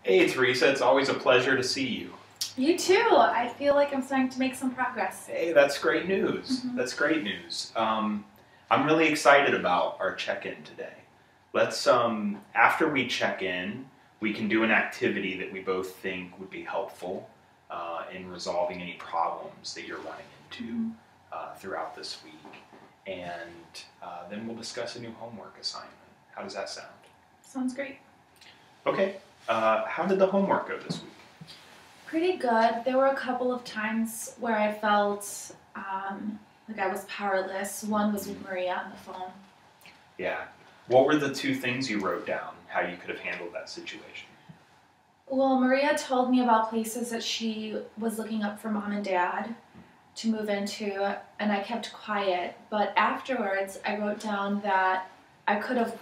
Hey Teresa, it's always a pleasure to see you. You too. I feel like I'm starting to make some progress. Hey, that's great news. That's great news. I'm really excited about our check-in today. Let's, after we check in, we can do an activity that we both think would be helpful in resolving any problems that you're running into throughout this week. And then we'll discuss a new homework assignment. How does that sound? Sounds great. Okay. How did the homework go this week? Pretty good. There were a couple of times where I felt like I was powerless. One was with Maria on the phone. Yeah. What were the two things you wrote down, how you could have handled that situation? Well, Maria told me about places that she was looking up for mom and dad to move into, and I kept quiet. But afterwards, I wrote down that I could have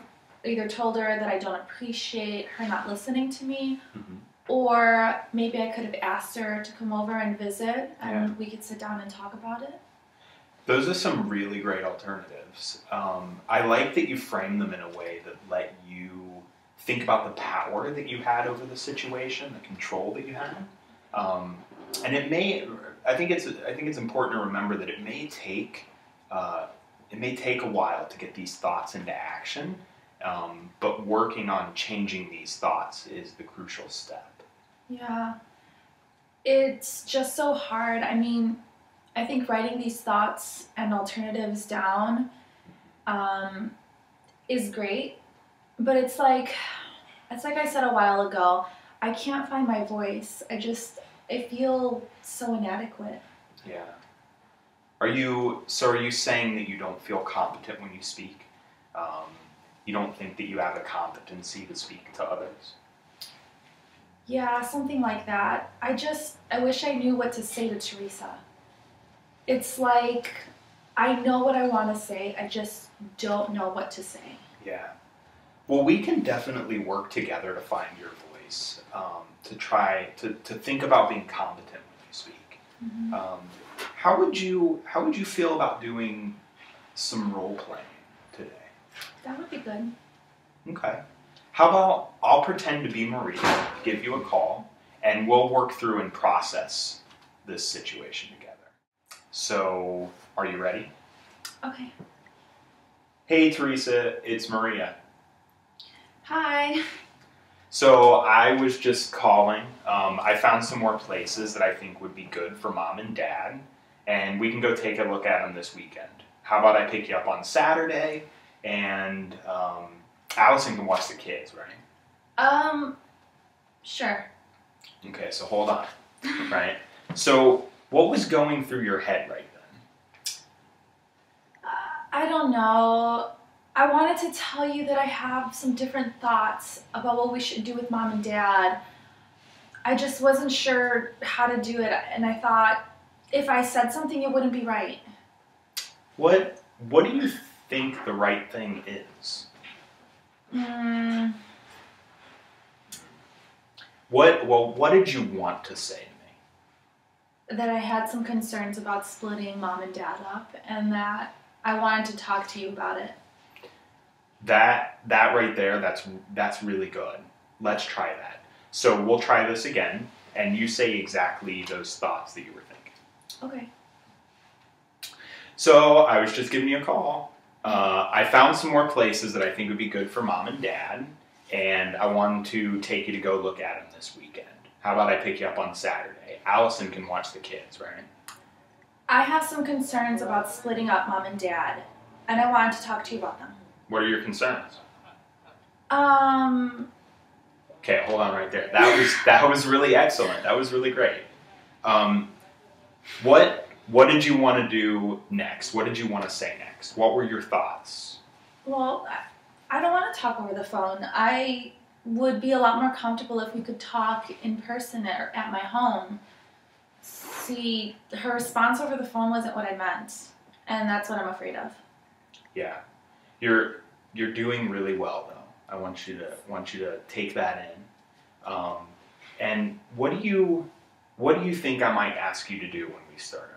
either told her that I don't appreciate her not listening to me, or maybe I could have asked her to come over and visit, and we could sit down and talk about it. Those are some really great alternatives. I like that you frame them in a way that let you think about the power that you had over the situation, the control that you had. And it may, I think it's important to remember that it may take a while to get these thoughts into action, but working on changing these thoughts is the crucial step. Yeah, it's just so hard. I mean, I think writing these thoughts and alternatives down is great, but it's like I said a while ago, I can't find my voice. I feel so inadequate. Yeah. Are you saying that you don't feel competent when you speak? You don't think that you have a competency to speak to others? Yeah, something like that. I wish I knew what to say to Teresa. It's like, I know what I want to say, I just don't know what to say. Yeah. Well, we can definitely work together to find your voice, to try to think about being competent when you speak. How would you feel about doing some role playing today? That would be good. Okay. How about I'll pretend to be Maria, give you a call, and we'll work through and process this situation together. So, are you ready? Okay. Hey Teresa, it's Maria. Hi. So I was just calling. I found some more places that I think would be good for mom and dad, and we can go take a look at them this weekend. How about I pick you up on Saturday, and Allison can watch the kids, right? Sure. Okay, so hold on, right? So what was going through your head right then? I don't know. I wanted to tell you that I have some different thoughts about what we should do with mom and dad. I just wasn't sure how to do it, and I thought if I said something, it wouldn't be right. What do you think the right thing is? What did you want to say to me? That I had some concerns about splitting mom and dad up, and that I wanted to talk to you about it. That right there, that's really good. Let's try that. So we'll try this again, and you say exactly those thoughts that you were thinking. Okay. So I was just giving you a call. I found some more places that I think would be good for mom and dad, and I wanted to take you to go look at them this weekend. How about I pick you up on Saturday? Allison can watch the kids, right? I have some concerns about splitting up mom and dad, and I wanted to talk to you about them. What are your concerns? Okay, hold on right there. That was really excellent. That was really great. What did you want to do next? What did you want to say next? What were your thoughts? Well, I don't want to talk over the phone. I would be a lot more comfortable if we could talk in person or at my home. See, her response over the phone wasn't what I meant, and that's what I'm afraid of. Yeah. You're doing really well though. I want you to take that in. And what do you think I might ask you to do when we start over?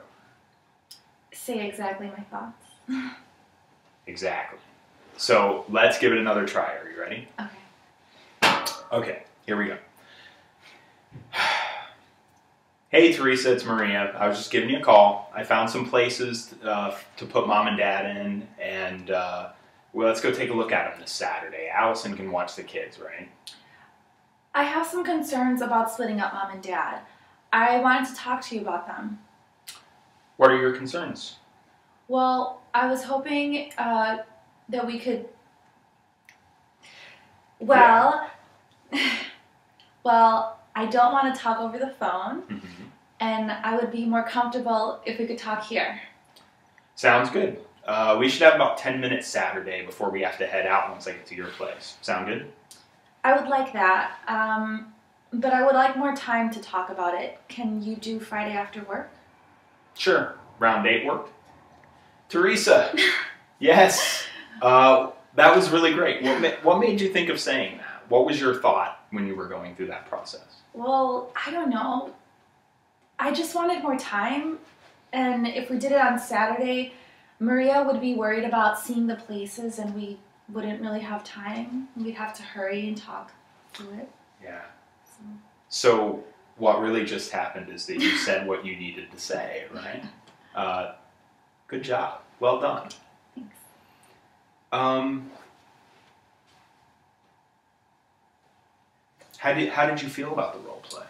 Say exactly my thoughts. Exactly. So let's give it another try. Are you ready? Okay. Okay, here we go. Hey Teresa, it's Maria. I was just giving you a call. I found some places to put mom and dad in, and well, let's go take a look at them this Saturday. Allison can watch the kids, right? I have some concerns about splitting up mom and dad. I wanted to talk to you about them. What are your concerns? Well, I was hoping that we could... Well, well, I don't want to talk over the phone, and I would be more comfortable if we could talk here. Sounds good. We should have about 10 minutes Saturday before we have to head out once I get to your place. Sound good? I would like that, but I would like more time to talk about it. Can you do Friday after work? Sure. Round 8 work? Teresa! Yes! That was really great. What made you think of saying that? What was your thought when you were going through that process? Well, I don't know. I just wanted more time, and if we did it on Saturday, Maria would be worried about seeing the places and we wouldn't really have time. We'd have to hurry and talk through it. Yeah. So what really just happened is that you said what you needed to say, right? Good job. Well done. Thanks. How did you feel about the role play?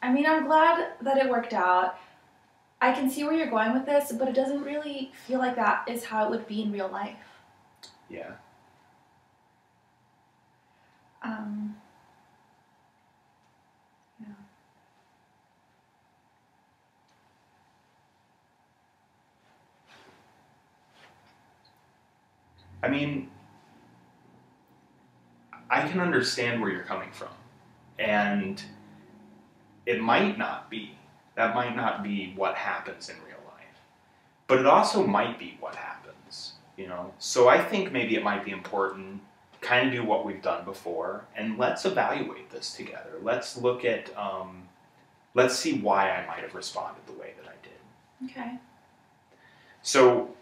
I mean, I'm glad that it worked out. I can see where you're going with this, but it doesn't really feel like that is how it would be in real life. Yeah. Yeah. I mean, I can understand where you're coming from, and it might not be. That might not be what happens in real life, but it also might be what happens, you know? So I think maybe it might be important to kind of do what we've done before, and let's evaluate this together. Let's look at, let's see why I might have responded the way that I did. Okay. So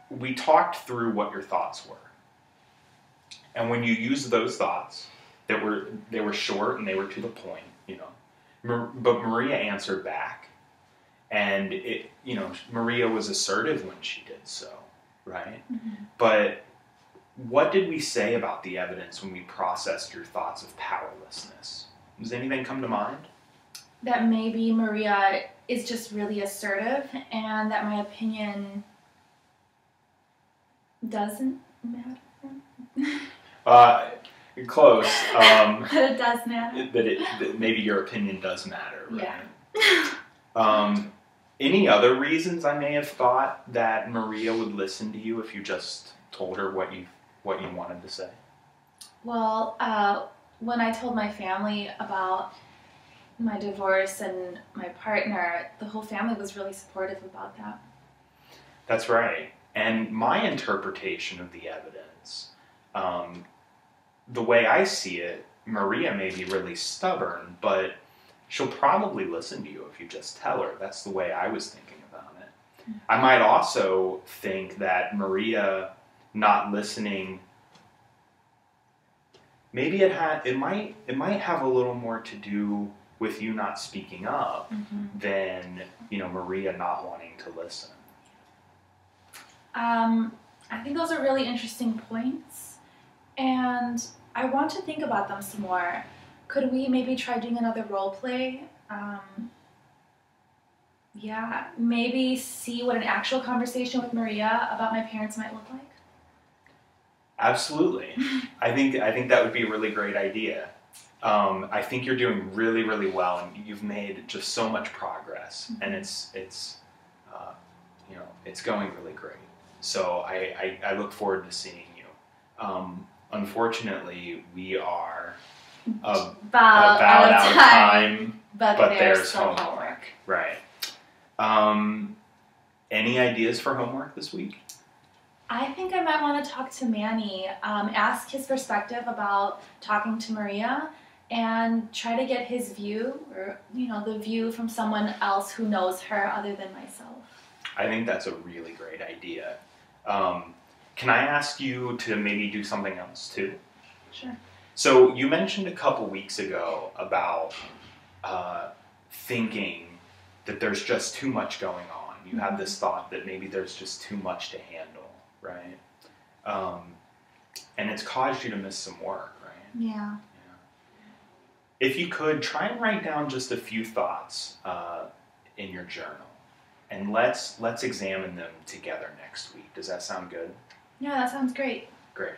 we talked through what your thoughts were. And when you used those thoughts, they were short and they were to the point, you know. But Maria answered back, and Maria was assertive when she did so, right? Mm-hmm. But what did we say about the evidence when we processed your thoughts of powerlessness? Does anything come to mind? That maybe Maria is just really assertive, and that my opinion doesn't matter. Close. But it does matter. That maybe your opinion does matter, right? Yeah. Any other reasons I may have thought that Maria would listen to you if you just told her what you wanted to say? Well, when I told my family about my divorce and my partner, the whole family was really supportive about that. That's right. And my interpretation of the evidence, the way I see it, Maria may be really stubborn, but she'll probably listen to you if you just tell her. That's the way I was thinking about it. Mm-hmm. I might also think that Maria not listening, maybe it might have a little more to do with you not speaking up than, Maria not wanting to listen. I think those are really interesting points, and I want to think about them some more. Could we maybe try doing another role play? Yeah, maybe see what an actual conversation with Maria about my parents might look like? Absolutely. I think that would be a really great idea. I think you're doing really, really well, and you've made just so much progress, and it's going really great. So I look forward to seeing you. Unfortunately, we are about out of time, but there's homework. Right. Any ideas for homework this week? I think I might want to talk to Manny, ask his perspective about talking to Maria, and try to get his view, or the view from someone else who knows her other than myself. I think that's a really great idea. Can I ask you to maybe do something else too? Sure. So you mentioned a couple weeks ago about thinking that there's just too much going on. You have this thought that maybe there's just too much to handle, right? And it's caused you to miss some work, right? Yeah. If you could, try and write down just a few thoughts in your journal, and let's examine them together next week. Does that sound good? Yeah, that sounds great. Great.